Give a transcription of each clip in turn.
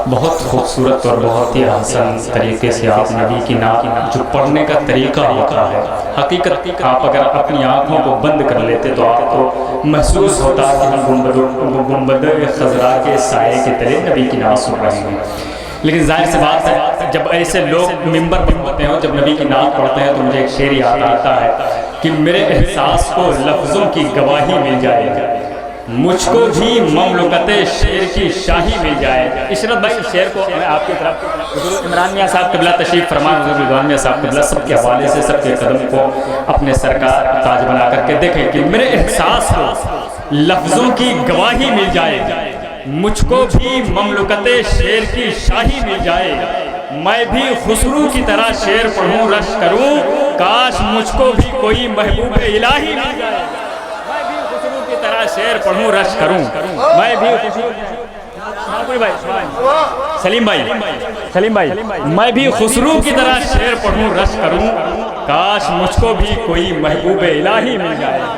بہت خوبصورت اور بہت ہی حسن طریقے سے آپ نبی کی نعت جو پڑھنے کا طریقہ ہوتا ہے، حقیقت آپ اگر اپنی آنکھوں کو بند کر لیتے تو آپ کو محسوس ہوتا ہے کہ ہم گنبد خضرا کے سائے کے تلے نبی کی نعت سن رہے ہیں۔ لیکن ظاہر سی بات ہے جب ایسے لوگ ممبر پر ہوتے ہیں اور جب نبی کی نعت پڑھتے ہیں تو مجھے ایک شعر یاد آتا ہے کہ میرے احساس کو لفظوں کی گواہی مل جائے گا، مجھ کو بھی مملکت شعر کی شاہی مل جائے گا۔ عشرت بھائی اس شعر کو میں آپ کی طرف حضور عمران میاں صاحب قبلہ تشریف فرما، حضور رضوان میاں صاحب قبلہ سب کے حوالے سے سب کے قدم کو اپنے سر کا تاج بنا کر کے دیکھیں کہ میرے احساس کو لفظوں کی گواہی مل جائے گا، مجھ کو بھی مملکت شعر کی شاہی مل جائے گا، میں بھی خسرو کی طرح شعر پڑھوں رش کروں، کاش مجھ کو بھی کوئی محبوب الہی مل جائے گا، میں بھی خسرو کی طرح شعر پڑھوں رش کروں، میں بھی سلیم بھائی میں بھی خسرو کی طرح شعر پڑھوں رش کروں، کاش مجھ کو بھی کوئی محبوب الہی مل جائے گا،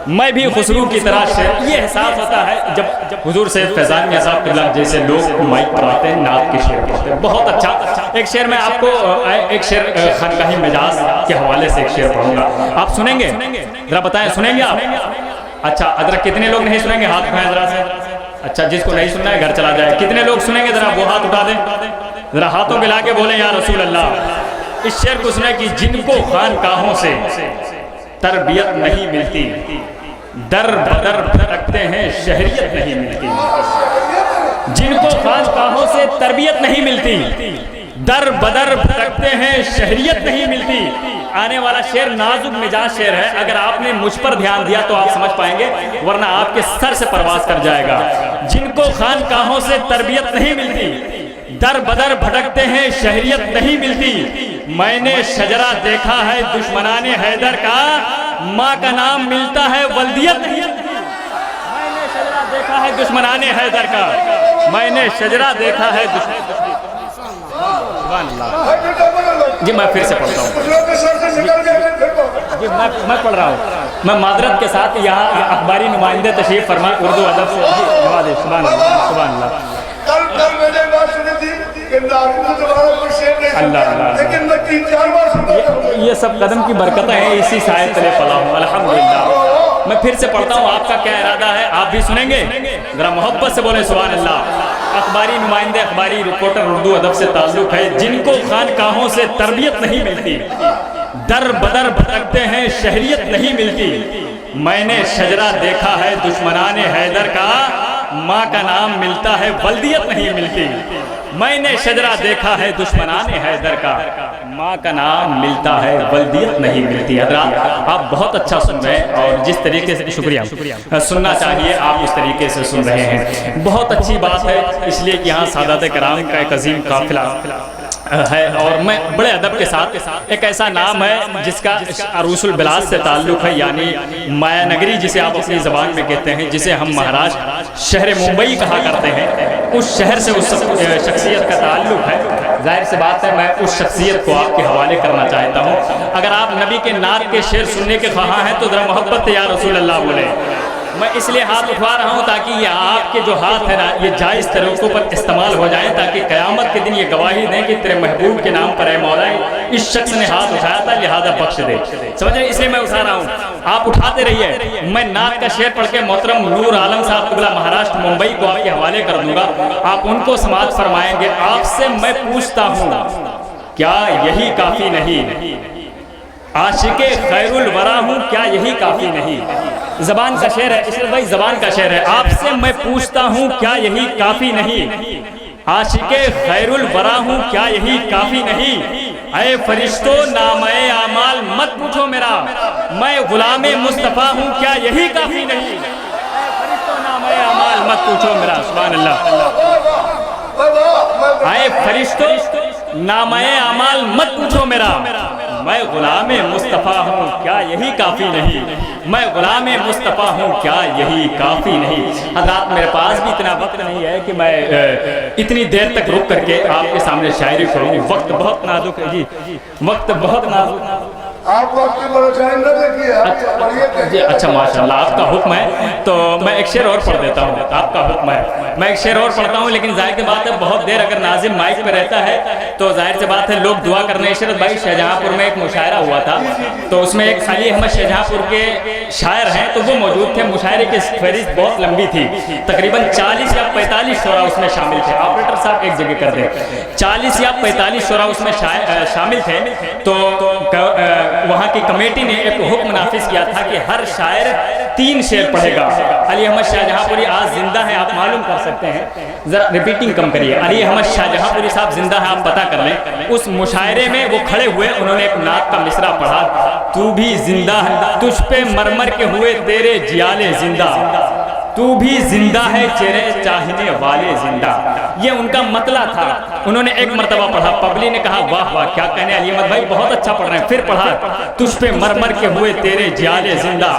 میں بھی خسرو کی طرح شعر۔ یہ احساس ہوتا ہے جب حضور سید فیضان میاں صاحب قبلہ جیسے لوگ مائک پر آتے ہیں نعت کے شعر پڑھتے ہیں۔ بہت اچھا ایک شعر میں آپ کو ایک شعر خانقاہی مجاز کے حوالے سے ایک شعر پڑھوں گا، آپ سنیں گے؟ ذرا بتائیں سنیں گے آپ؟ اچھا ادھر کتنے لوگ نہیں سنیں گے؟ ہاتھ اٹھائیں ذرا سے۔ اچھا جس کو نہیں سننا ہے گھر چلا جائے۔ کتنے لوگ سنیں گے؟ ذرا وہ ہاتھ اٹھا دیں، ذرا ہاتھوں ملا کے بولیں یا رسول اللہ۔ اس شعر کو سنیں کہ جن کو خانقاہوں سے تربیت نہیں ملتی، در بدر بھٹکتے ہیں شہریت نہیں ملتی، جن کو خانقاہوں سے تربیت نہیں ملتی، در بدر بھٹکتے ہیں شہریت نہیں ملتی۔ آنے والا شعر نازک مزاج شعر ہے، اگر آپ نے مجھ پر دھیان دیا تو آپ سمجھ پائیں گے، ورنہ آپ کے سر سے پرواز کر جائے گا۔ جن کو خانقاہوں سے تربیت نہیں ملتی، در بدر بھٹکتے ہیں شہریت نہیں ملتی، میں نے شجرہ دیکھا ہے دشمنان حیدر کا، ماں کا نام ملتا ہے ولدیت نہیں ملتی۔ میں نے شجرہ دیکھا ہے دشمنان حیدر کا، میں نے شجرہ دیکھا ہے جی میں پھر سے پڑھتا ہوں جی میں پڑھ رہا ہوں، میں معذرت کے ساتھ یہاں اخباری نمائندے تشریف فرما اردو ادب سے نوازے۔ سبحان اللہ سبحان اللہ یہ سب قدم کی برکتیں ہیں، اسی سائے تلے پلا ہوں الحمدللہ۔ میں پھر سے پڑھتا ہوں، آپ کا کیا ارادہ ہے؟ آپ بھی سنیں گے؟ ذرا محبت سے بولیں سبحان اللہ۔ اخباری نمائندے اخباری رپورٹر اردو ادب سے تعلق ہے، جن کو خانقاہوں سے تربیت نہیں ملتی، در بدر بھٹکتے ہیں شہریت نہیں ملتی، میں نے شجرہ دیکھا ہے دشمنان حیدر کا، ماں کا نام ملتا ہے ولدیت نہیں ملتی، میں نے شجرہ دیکھا ہے دشمنان حیدر کا، ماں کا نام ملتا ہے ولدیت نہیں ملتی۔ حضرات آپ بہت اچھا سن رہے ہیں اور جس طریقے سے شکریہ سننا چاہیے آپ اس طریقے سے سن رہے ہیں، بہت اچھی بات ہے، اس لیے کہ یہاں سادات کرام کا ایک عظیم قافلہ ہے اور میں بڑے ادب کے ساتھ ایک ایسا نام ہے جس کا عروس البلاد سے تعلق ہے، یعنی مایا نگری جسے آپ اپنی زبان میں کہتے ہیں، جسے ہم مہاراشٹر شہر ممبئی کہا کرتے ہیں، اس شہر سے اس شخصیت کا تعلق ہے۔ ظاہر سی بات ہے میں اس شخصیت کو آپ کے حوالے کرنا چاہتا ہوں۔ اگر آپ نبی کے نعت کے شعر سننے کے خواہاں ہیں تو ذرا محبت یا رسول اللہ بولے۔ میں اس لیے ہاتھ اٹھا رہا ہوں تاکہ یہ آپ کے جو ہاتھ ہیں نا یہ جائز طریقوں پر استعمال ہو جائیں، تاکہ قیامت کے دن یہ گواہی دیں کہ تیرے محبوب کے نام پر اے مولا اس شخص نے ہاتھ اٹھایا تھا لہذا بخش دے۔ سمجھیں اس لیے میں اٹھا رہا ہوں، آپ اٹھاتے رہیے۔ میں نعت کا شعر پڑھ کے محترم نور عالم صاحب قبلہ مہاراشٹر ممبئی کو آپ کے حوالے کر دوں گا، آپ ان کو سماعت فرمائیں گے۔ آپ سے میں پوچھتا ہوں کیا یہی کافی نہیں؟ عاشق خیر الورا ہوں کیا یہی کافی نہیں؟ زبان کا شعر ہے عشرت بھائی، زبان کا شعر ہے۔ آپ سے میں پوچھتا ہوں کیا یہی کافی نہیں؟ عاشق خیر الورا ہوں کیا یہی کافی نہیں؟ اے فرشتوں نامہ اعمال مت پوچھو میرا، میں غلام مصطفیٰ ہوں کیا یہی کافی نہیں؟ اے فرشتوں نامہ اعمال مت پوچھو میرا، سبحان اللہ۔ اے فرشتوں نامہ اعمال مت پوچھو میرا، میں غلام مصطفیٰ ہوں کیا یہی کافی نہیں؟ میں غلام مصطفیٰ ہوں کیا یہی کافی نہیں؟ حضرات میرے پاس بھی اتنا وقت نہیں ہے کہ میں اتنی دیر تک رک کر کے آپ کے سامنے شاعری کروں، وقت بہت نازک ہے جی، وقت بہت نازک آپ وقت کی پریشانی نہ دیکھیے، جی اچھا ماشاءاللہ آپ کا حکم ہے تو میں ایک شعر اور پڑھ دیتا ہوں، آپ کا حکم ہے میں ایک شعر اور پڑھتا ہوں، لیکن ظاہر کی بات ہے بہت دیر اگر ناظم مائک پہ رہتا ہے تو ظاہر سی بات ہے لوگ دعا کرنے۔ عشرت بھائی شاہجہاں پور میں ایک مشاعرہ ہوا تھا تو اس میں ایک علی احمد شاہجہاں پور کے شاعر ہیں تو وہ موجود تھے، مشاعرے کی فہرست بہت لمبی تھی، تقریباً 40 یا 45 شعراء اس میں شامل تھے۔ آپریٹر صاحب ایک جگہ کر دیں، 40 یا 45 شعراء اس میں شامل تھے، تو وہاں کی کمیٹی نے ایک حکم نافذ کیا تھا کہ ہر شاعر 3 شعر پڑھے گا۔ علی احمد شاہجہاں پوری آج زندہ ہے، آپ معلوم کر سکتے ہیں، ذرا ریپیٹنگ کم کریے، علی احمد شاہجہاں پوری صاحب زندہ ہے، آپ پتہ کر لیں۔ اس مشاعرے میں وہ کھڑے ہوئے، انہوں نے ایک نعت کا مصرع پڑھا، تو بھی زندہ ہے تجھ پہ مرمر کے ہوئے تیرے جیالے زندہ، تو بھی زندہ ہے چہرے چاہنے والے زندہ۔ یہ ان کا مطلع تھا، انہوں نے ایک مرتبہ پڑھا، پبلک نے کہا واہ واہ کیا کہنے علی احمد بھائی بہت اچھا پڑھ رہے ہیں، پھر پڑھا تجھ پہ مرمر کے ہوئے تیرے جیالے زندہ،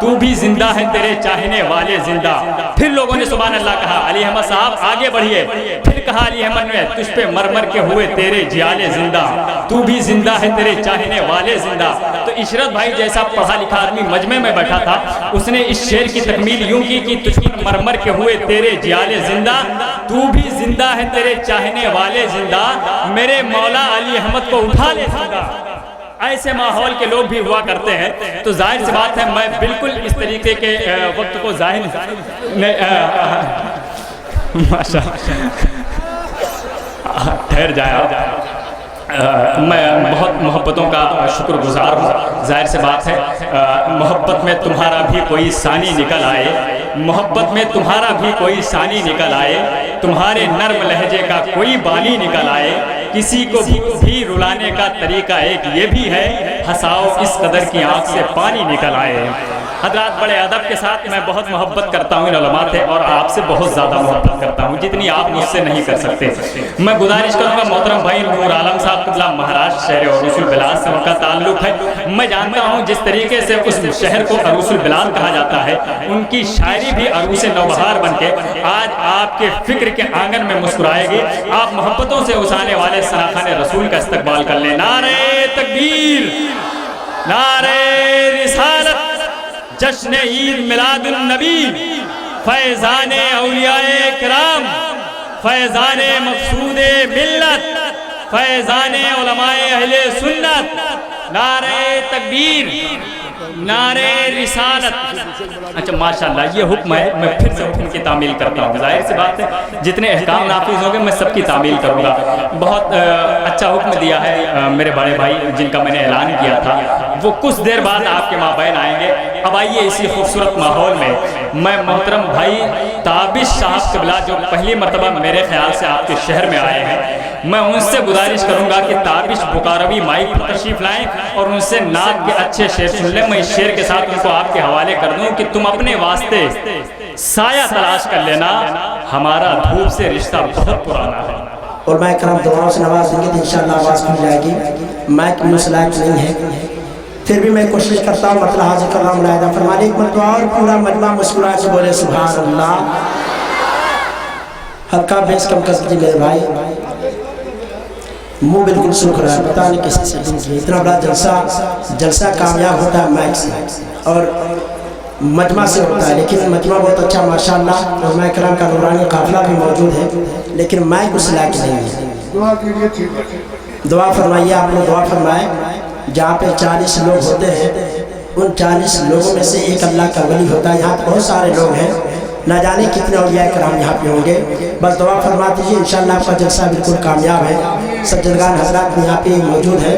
تو بھی زندہ ہے تیرے چاہنے والے زندہ۔ پھر لوگوں نے سبحان اللہ کہا، علی احمد صاحب آگے بڑھیے، پھر کہا علی احمد نے تجھ پہ مرمر کے ہوئے تیرے جیالے زندہ، تو بھی زندہ ہے تیرے چاہنے والے زندہ۔ تو عشرت بھائی جیسا پڑھا لکھا آدمی مجمع میں بیٹھا تھا، اس نے اس شعر کی تکمیل یوں کی کہ تجھ پر مرمر کے ہوئے تیرے جیالے زندہ، تو بھی زندہ ہے تیرے چاہنے والے زندہ، میرے مولا علی احمد کو اٹھا لے زندہ۔ ایسے ماحول کے لوگ بھی ہوا کرتے ہیں، تو ظاہر سی بات ہے میں بالکل اس طریقے کے وقت کو ظاہر ٹھہر جائے آپ، میں بہت محبتوں کا شکر گزار ہوں، ظاہر سی بات ہے محبت میں تمہارا بھی کوئی ثانی نکل آئے، محبت میں تمہارا بھی کوئی ثانی نکل آئے، تمہارے نرم لہجے کا کوئی بالی نکل آئے، کسی کو بھی رلانے کا طریقہ ایک یہ بھی ہے، ہنساؤ اس قدر کی آنکھ سے پانی نکل آئے۔ حضرات بڑے ادب کے ساتھ میں بہت محبت کرتا ہوں ان علماء سے، اور آپ سے بہت زیادہ محبت کرتا ہوں جتنی آپ مجھ سے نہیں کر سکتے۔ میں گزارش کروں گا محترم بھائی نور عالم صاحب قبلہ مہاراشٹر شہر عروس البلاد سے ان کا تعلق ہے، میں جانتا ہوں جس طریقے سے اس شہر کو عروس البلاد کہا جاتا ہے، ان کی شاعری بھی عروس نوبہار بن کے آج آپ کے فکر کے آنگن میں مسکرائے گی۔ آپ محبتوں سے اس آنے والے سراخان رسول کا استقبال کر لیں۔ نعرہ تکبیر، نعرہ رسالت، جشن عید میلاد النبی، فیضان اولیاء کرام، فیضان مقصود ملت، فیضان علماء اہل سنت، نعرہ تکبیر، نعرہ رسالت۔ اچھا ماشاءاللہ یہ حکم ہے، میں پھر سے حکم کی تعمیل کرتا ہوں، ظاہر سی بات ہے جتنے احکام نافذ ہوں گے میں سب کی تعمیل کروں گا۔ بہت اچھا حکم دیا ہے میرے بڑے بھائی جن کا میں نے اعلان کیا تھا، وہ کچھ دیر بعد آپ کے مابین آئیں گے۔ اب آئیے اسی خوبصورت ماحول میں میں محترم بھائی تابش صاحب قبلہ جو پہلی مرتبہ میرے خیال سے آپ کے شہر میں آئے ہیں، میں ان سے گزارش کروں گا کہ تابش بکاروی مائک پر تشریف لائیں اور ان سے نعت کے اچھے شعر سن لیں۔ میں اس شعر کے ساتھ ان کو آپ کے حوالے کر دوں کہ تم اپنے واسطے سایہ تلاش کر لینا، ہمارا دھوپ سے رشتہ بہت پرانا ہے۔ اور میں کرم دعاؤں سے نواز دیں گے تو انشاءاللہ آواز کھل جائے گی، مائک مسلائک نہیں ہے، پھر بھی میں کوشش کرتا ہوں مطلع حاضر کر رہا ہوں، ملاحظہ فرمانے ایک مرتبہ اور پورا مجمع مسکرا سے بولے سبحان اللہ۔ ہلکا بیس کم کر دیجیے میرے بھائی، منہ بالکل سوکھ رہا ہے، پتہ نہیں کسی سے اتنا بڑا جلسہ کامیاب ہوتا ہے مائک سے اور مجمع سے ہوتا ہے، لیکن مجمع بہت اچھا ماشاءاللہ، علماء کرام کا نورانی قافلہ بھی موجود ہے، لیکن مائک اس لائق نہیں ہے۔ دعا کیجیے، ٹھیک ہے، دعا فرمائیے، آپ نے دعا فرمائے جہاں پہ 40 لوگ ہوتے ہیں ان 40 لوگوں میں سے ایک اللہ کا ولی ہوتا ہے۔ یہاں بہت سارے لوگ ہیں، نہ جانے کتنے اولیاء کرام یہاں پہ ہوں گے، بس دعا فرما دیجیے انشاءاللہ آپ کا جلسہ بالکل کامیاب ہے۔ سجدگان حضرات بھی یہاں پہ موجود ہیں،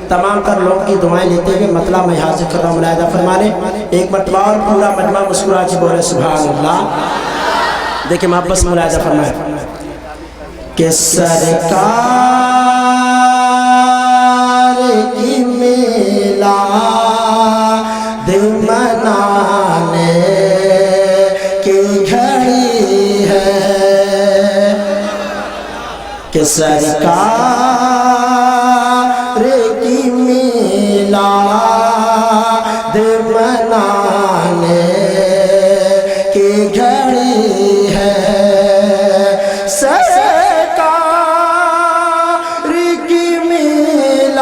تمام تر لوگوں کی دعائیں لیتے ہوئے مطلع میں حاضر کر رہا ہوں، ملاحظہ فرمانے ایک مرتبہ اور پورا مجمع مسکرا کے بولے سبحان اللہ۔ دیکھیں محبت سے ملاحظہ فرمائے کہ سرکار کی میلاد منانے کی گھڑی ہے، کہ سرکار کی میلاد منانے کی گھڑی ہے، سرکار کی میلاد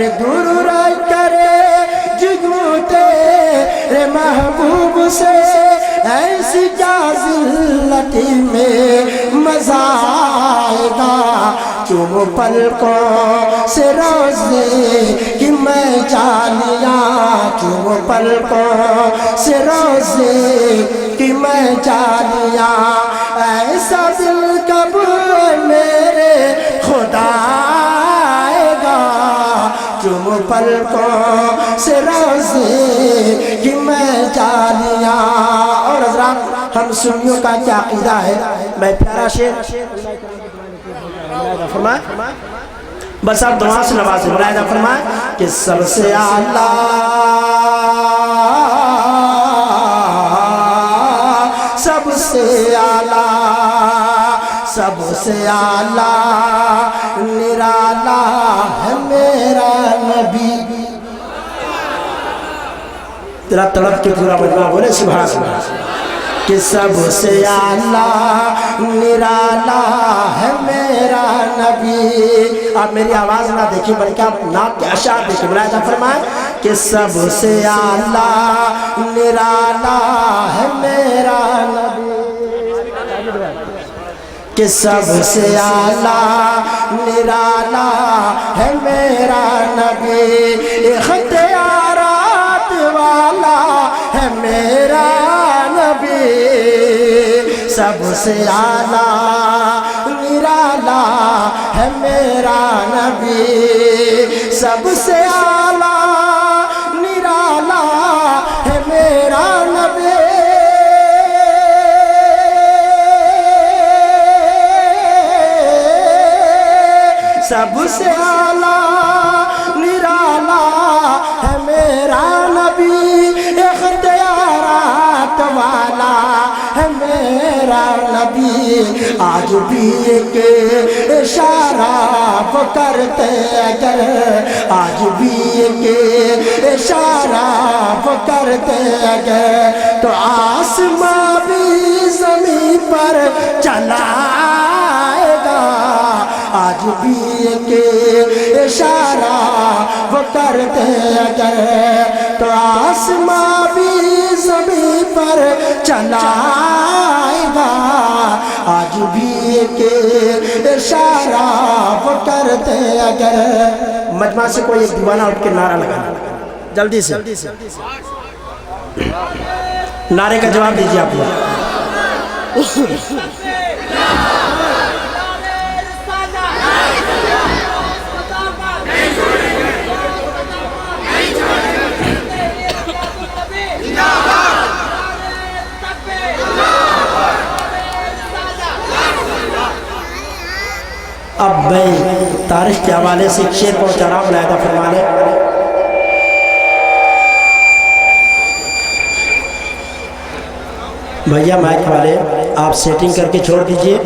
ارے دور رائی کرے جگو تیرے محبوب سے ایسی کیا ذلتی میں مزہ آئے گا چوم پلکوں سے روزے کی میں جالیاں چوم پلکوں سے روزے کی میں جالیاں ایسا دل کب میرے خدا آئے گا چوم پلکوں سے روزے کی میں جالیاں. اور حضرات ہم سنیوں کا کیا عقیدہ ہے میں پیارا شعر فرمائے بس آپ دعا سے نوازیں ملاحظہ فرمائے کہ سب سے اعلیٰ سب سے اعلیٰ سب سے اعلیٰ نرالا ہے میرا نبی. تیرا تڑپ کے پورا مجمع بولے سبحان اللہ کہ سب سے اعلیٰ نرالا ہے میرا نبی. آپ میری آواز نہ دیکھیں بلکہ آپ نعت کے اشعار دیکھیں ملاحظہ فرمائیں کہ سب سے اعلیٰ نرالا ہے میرا نبی کہ سب سے اعلیٰ نرالا ہے میرا نبی اختیارات والا ہے میرا نبی سب سے اعلیٰ نرالا ہے میرا نبی سب سے اعلیٰ نرالا ہے میرا نبی سب سے اعلیٰ نرالا ہے میرا نبی اختیارات والا ہے میرا نبی. آج بھی ایک اشارہ وہ کرتے اگر آج بھی ایک اشارہ وہ کرتے اگر تو آسماں بھی زمین پر چلا آئے گا. آج بھی ایک اشارہ وہ کرتے اگر تو آسماں بھی زمین پر چلا آئے گا. آج بھی ایک اشارہ وہ کرتے اگر مجمع سے کوئی ایک دیوانہ اٹھ کے نعرہ لگانا جلدی سے نعرے کا جواب دیجیے آپ لوگ. اب میں تاریخ کے حوالے سے ایک شعر پہنچا رہا ہوں ملاحظہ فرمانے بھیا مائک والے آپ سیٹنگ کر کے چھوڑ دیجئے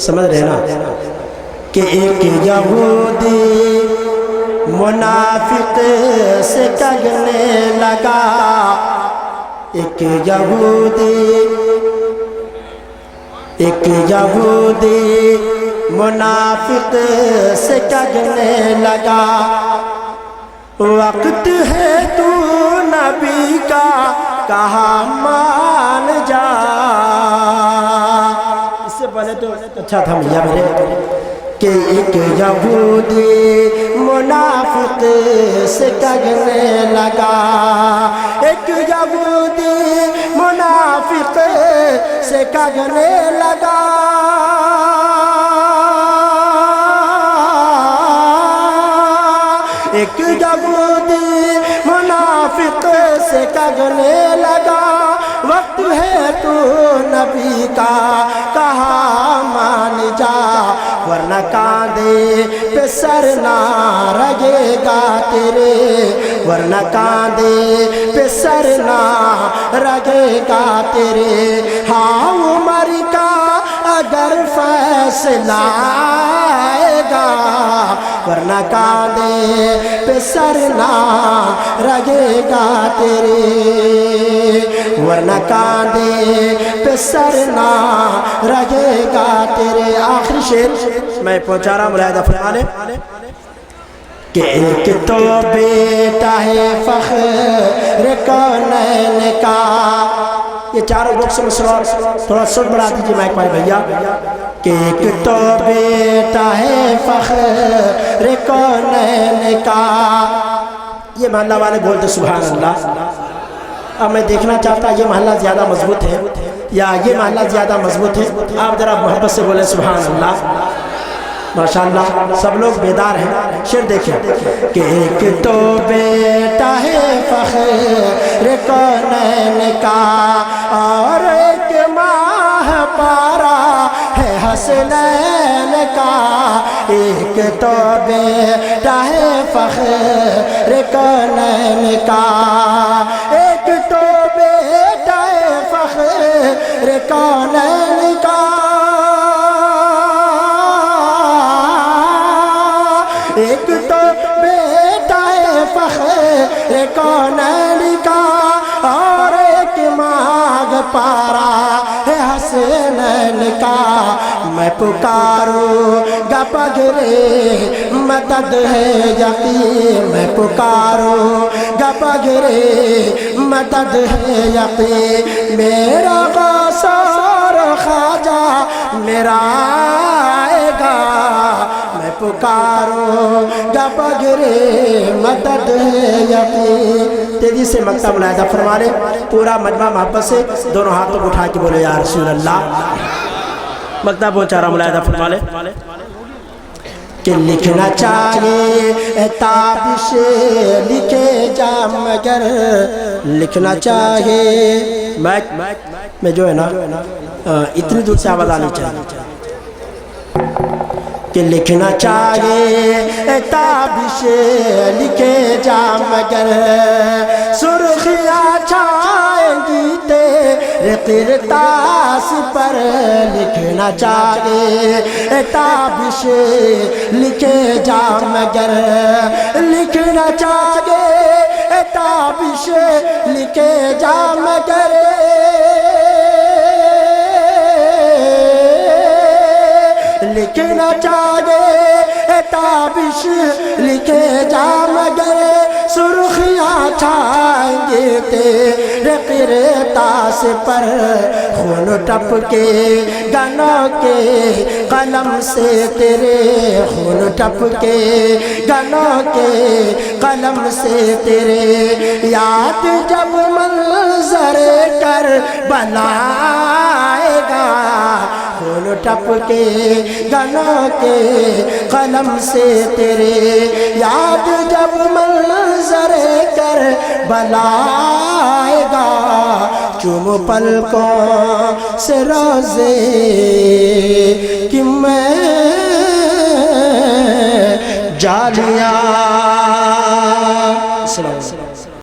سمجھ رہے نا کہ ایک یہودی منافق سے کہنے لگا ایک یہودی منافق سے کہنے لگا وقت ہے تو نبی کا کہا مان جا. اس سے پہلے تو اچھا تھا میاں میرے کہ ایک یہودی منافق سے کہنے لگا ایک یہودی منافق سے کہنے لگا ایک یہودی منافق سے کہنے لگا وقت ہے تو نبی کا کہا مان جا ورنہ کاندھے پہ سر نہ رگے گا تیرے ورنہ کاندھے پہ سر نہ رگے گا تیرے. ہاں عمر کا اگر فیصلہ آئے گا ورنہ کاندھے پہ سر نہ رگے گا تیرے ورنہ کاندھے پہ سر نہ رگے گا تیرے. آخری شعر میں پہنچا رہا ہوں ملاحظہ فرمانے کہ ایک تو بیٹا ہے فخر کونین کا. یہ چاروں بکس میں تھوڑا سن بڑھا دیجیے مائک پائے بھیا. کہ ایک تو بیٹا ہے فخر کونین کا. یہ محلہ والے بولتے سبحان اللہ. اب میں دیکھنا چاہتا یہ محلہ زیادہ مضبوط ہے یا یہ محلہ زیادہ مضبوط ہے. آپ ذرا محبت سے بولیں سبحان اللہ. ماشاءاللہ سب لوگ بیدار ہیں. شعر دیکھیں کہ ایک تو بیٹا ہے فخر کونین کا اور ایک ماہ پارا ہے حسنین کا. ایک تو بیٹا ہے فخر کونین کا. ایک تو بیٹا ہے فخر کونین کا. ایک تو بیٹا ہے فخر کونین کا اور ایک ماغ پارا ہے حسنین کا. میں پکاروں گا پگرے مدد ہے یقین. میں پکاروں گا پگرے مدد ہے یقین. میرا غوث خواجہ میرا آئے گا. میں پکاروں گا بغیر مدد ہے یقین. تیزی سے مکتب ملاحظہ فرما لے. پورا مجمع محبت سے دونوں ہاتھوں کو اٹھا کے بولے یا رسول اللہ. مکتب پہنچا رہا ملاحظہ فرما لے. کہ لکھنا چاہیے تابش لکھے جا مگر لکھنا چاہیے. میں جو ہے نا اتنی دور سے آواز آنی چاہیے. کہ لکھنا چاہیے تابش لکھے جا مگر سرخیاں چھائیں گی تیرے قرطاس پر. لکھنا چاہیے تابش لکھے جا مگر لکھنا چاہیے تابش لکھے جا مگر لکھنا چاہیے تابش لکھے جا مگر سرخیاں چھائیں گے تیرے قرطاس پر. خون ٹپکے گنوں کے قلم سے تیرے خون ٹپکے گنوں کے قلم سے تیرے. یاد جب منظر کربلا آئے گا خون ٹپکے گنوں کے قلم سے تیرے. یاد جب منظر کربلا آئے گا چوم پلکوں سے روزے کہ میں جالیاں